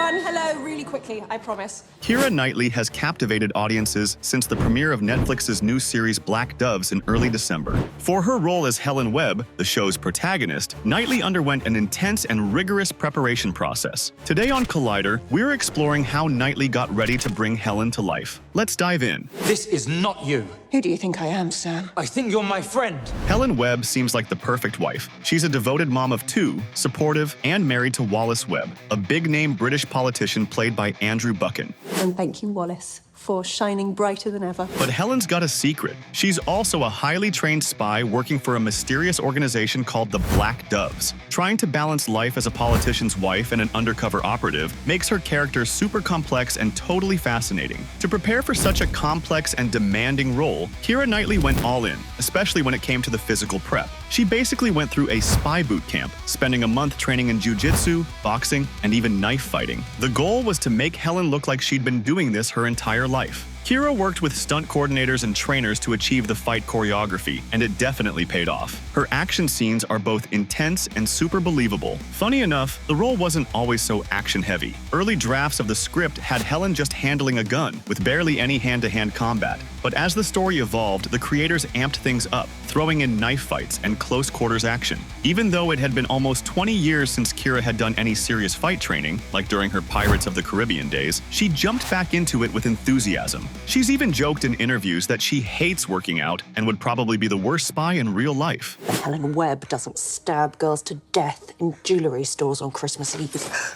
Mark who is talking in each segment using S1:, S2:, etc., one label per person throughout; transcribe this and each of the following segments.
S1: everyone. Hello, really quickly, I promise.
S2: Keira Knightley has captivated audiences since the premiere of Netflix's new series Black Doves in early December. For her role as Helen Webb, the show's protagonist, Knightley underwent an intense and rigorous preparation process. Today on Collider, we're exploring how Knightley got ready to bring Helen to life. Let's dive in.
S3: This is not you.
S4: Who do you think I am, Sam?
S3: I think you're my friend.
S2: Helen Webb seems like the perfect wife. She's a devoted mom of two, supportive, and married to Wallace Webb, a big-name British politician played by Andrew Buchan.
S1: And thank you, Wallace, for shining brighter than ever.
S2: But Helen's got a secret. She's also a highly trained spy working for a mysterious organization called the Black Doves. Trying to balance life as a politician's wife and an undercover operative makes her character super complex and totally fascinating. To prepare for such a complex and demanding role, Keira Knightley went all in, especially when it came to the physical prep. She basically went through a spy boot camp, spending a month training in jiu-jitsu, boxing, and even knife fighting. The goal was to make Helen look like she'd been doing this her entire life. Keira worked with stunt coordinators and trainers to achieve the fight choreography, and it definitely paid off. Her action scenes are both intense and super believable. Funny enough, the role wasn't always so action-heavy. Early drafts of the script had Helen just handling a gun, with barely any hand-to-hand combat. But as the story evolved, the creators amped things up, throwing in knife fights and close-quarters action. Even though it had been almost 20 years since Keira had done any serious fight training, like during her Pirates of the Caribbean days, she jumped back into it with enthusiasm. She's even joked in interviews that she hates working out and would probably be the worst spy in real life.
S4: Helen Webb doesn't stab girls to death in jewelry stores on Christmas Eve.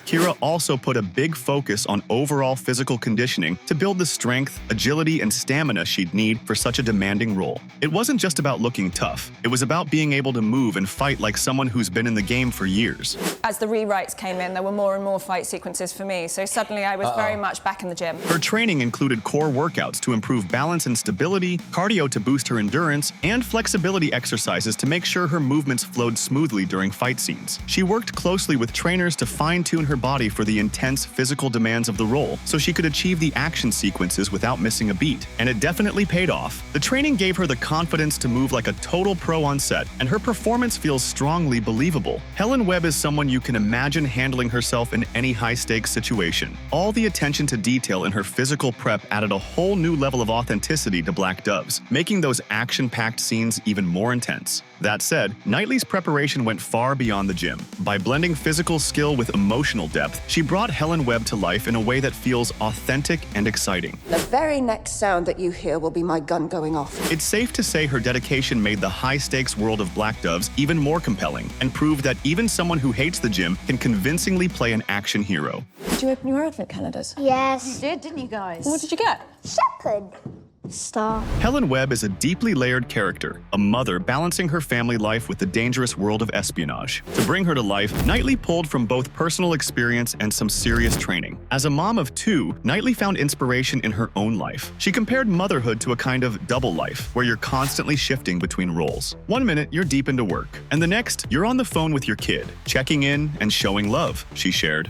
S2: Keira also put a big focus on overall physical conditioning to build the strength, agility, and stamina she'd need for such a demanding role. It wasn't just about looking tough. It was about being able to move and fight like someone who's been in the game for years.
S5: As the rewrites came in, there were more and more fight sequences for me, so suddenly I was very much back in the gym.
S2: Her training included core workouts to improve balance and stability, cardio to boost her endurance, and flexibility exercises to make sure her movements flowed smoothly during fight scenes. She worked closely with trainers to fine-tune her body for the intense physical demands of the role, so she could achieve the action sequences without missing a beat. And it definitely paid off. The training gave her the confidence to move like a total pro on set, and her performance feels strongly believable. Helen Webb is someone you can imagine handling herself in any high-stakes situation. All the attention to detail in her physical prep added a whole new level of authenticity to Black Doves, making those action-packed scenes even more intense. That said, Knightley's preparation went far beyond the gym. By blending physical skill with emotional depth, she brought Helen Webb to life in a way that feels authentic and exciting.
S4: The very next sound that you hear will be my gun going off.
S2: It's safe to say her dedication made the high-stakes world of Black Doves even more compelling and proved that even someone who hates the gym can convincingly play an action hero.
S1: Did you open your advent calendars?
S6: Yes.
S1: You did, didn't you guys? What did you get?
S6: Shepherd. Star.
S2: Helen Webb is a deeply layered character, a mother balancing her family life with the dangerous world of espionage. To bring her to life, Knightley pulled from both personal experience and some serious training. As a mom of two, Knightley found inspiration in her own life. She compared motherhood to a kind of double life, where you're constantly shifting between roles. One minute, you're deep into work, and the next, you're on the phone with your kid, checking in and showing love, she shared.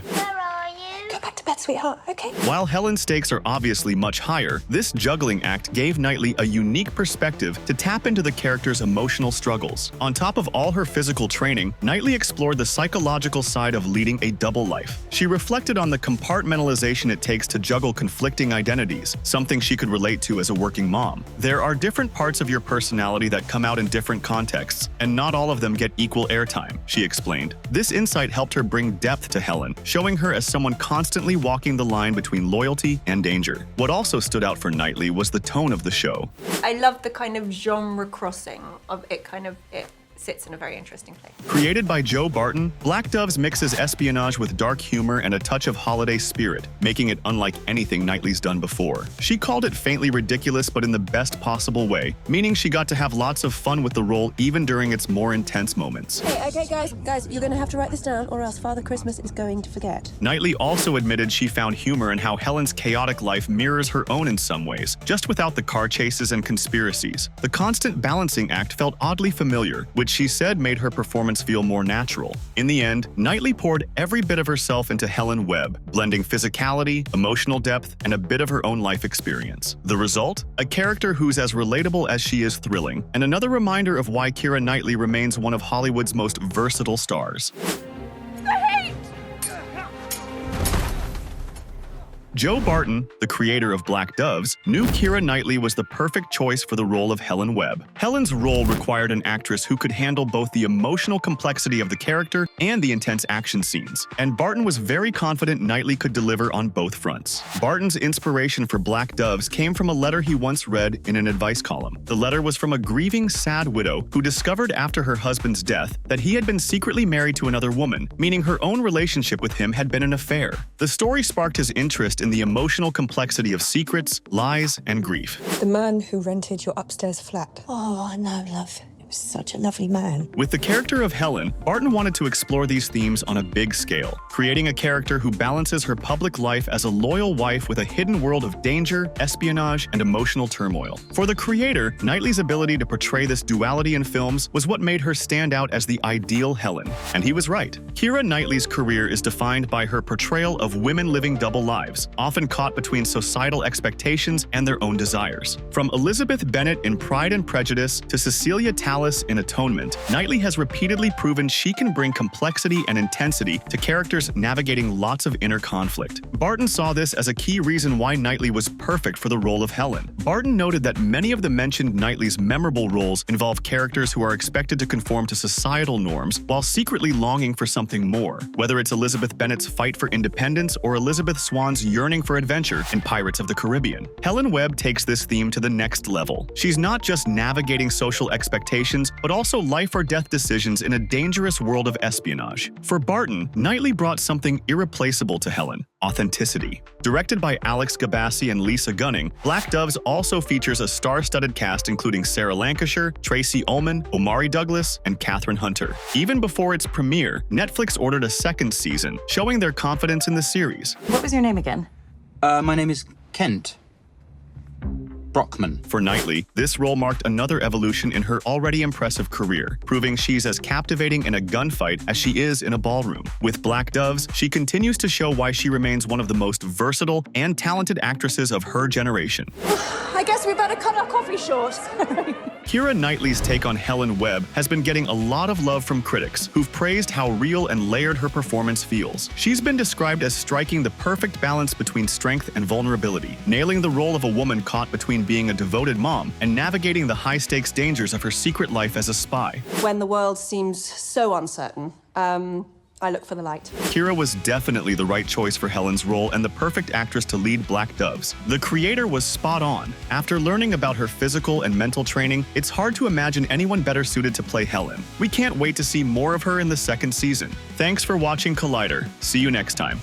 S1: Go back to bed, sweetheart, okay?
S2: While Helen's stakes are obviously much higher, this juggling act gave Knightley a unique perspective to tap into the character's emotional struggles. On top of all her physical training, Knightley explored the psychological side of leading a double life. She reflected on the compartmentalization it takes to juggle conflicting identities, something she could relate to as a working mom. There are different parts of your personality that come out in different contexts, and not all of them get equal airtime, she explained. This insight helped her bring depth to Helen, showing her as someone constantly walking the line between loyalty and danger. What also stood out for Knightley was the tone of the show.
S1: I love the kind of genre crossing of it. It sits in a very interesting place.
S2: Created by Joe Barton, Black Doves mixes espionage with dark humor and a touch of holiday spirit, making it unlike anything Knightley's done before. She called it faintly ridiculous, but in the best possible way, meaning she got to have lots of fun with the role even during its more intense moments.
S1: Hey, okay, guys, you're gonna have to write this down or else Father Christmas is going to forget.
S2: Knightley also admitted she found humor in how Helen's chaotic life mirrors her own in some ways, just without the car chases and conspiracies. The constant balancing act felt oddly familiar, which she said made her performance feel more natural. In the end, Knightley poured every bit of herself into Helen Webb, blending physicality, emotional depth, and a bit of her own life experience. The result? A character who's as relatable as she is thrilling, and another reminder of why Keira Knightley remains one of Hollywood's most versatile stars. Joe Barton, the creator of Black Doves, knew Keira Knightley was the perfect choice for the role of Helen Webb. Helen's role required an actress who could handle both the emotional complexity of the character and the intense action scenes, and Barton was very confident Knightley could deliver on both fronts. Barton's inspiration for Black Doves came from a letter he once read in an advice column. The letter was from a grieving, sad widow who discovered after her husband's death that he had been secretly married to another woman, meaning her own relationship with him had been an affair. The story sparked his interest in the emotional complexity of secrets, lies, and grief.
S7: The man who rented your upstairs flat.
S4: Oh, I know, love. He was such a lovely man.
S2: With the character of Helen, Barton wanted to explore these themes on a big scale, creating a character who balances her public life as a loyal wife with a hidden world of danger, espionage, and emotional turmoil. For the creator, Knightley's ability to portray this duality in films was what made her stand out as the ideal Helen. And he was right. Keira Knightley's career is defined by her portrayal of women living double lives, often caught between societal expectations and their own desires. From Elizabeth Bennet in Pride and Prejudice to Cecilia Tallis in Atonement, Knightley has repeatedly proven she can bring complexity and intensity to characters navigating lots of inner conflict. Barton saw this as a key reason why Knightley was perfect for the role of Helen. Barton noted that many of the mentioned Knightley's memorable roles involve characters who are expected to conform to societal norms while secretly longing for something more, whether it's Elizabeth Bennet's fight for independence or Elizabeth Swann's yearning for adventure in Pirates of the Caribbean. Helen Webb takes this theme to the next level. She's not just navigating social expectations, but also life or death decisions in a dangerous world of espionage. For Barton, Knightley brought something irreplaceable to Helen: authenticity. Directed by Alex Gabassi and Lisa Gunning, Black Doves also features a star-studded cast including Sarah Lancashire, Tracy Ullman, Omari Douglas, and Katherine Hunter. Even before its premiere, Netflix ordered a second season, showing their confidence in the series.
S8: What was your name again?
S3: My name is Kent Brockman.
S2: For Knightley, this role marked another evolution in her already impressive career, proving she's as captivating in a gunfight as she is in a ballroom. With Black Doves, she continues to show why she remains one of the most versatile and talented actresses of her generation.
S7: I guess we better cut our coffee short.
S2: Keira Knightley's take on Helen Webb has been getting a lot of love from critics, who've praised how real and layered her performance feels. She's been described as striking the perfect balance between strength and vulnerability, nailing the role of a woman caught between being a devoted mom and navigating the high-stakes dangers of her secret life as a spy.
S4: When the world seems so uncertain, I look for the light.
S2: Keira was definitely the right choice for Helen's role and the perfect actress to lead Black Doves. The creator was spot on. After learning about her physical and mental training, it's hard to imagine anyone better suited to play Helen. We can't wait to see more of her in the second season. Thanks for watching Collider. See you next time.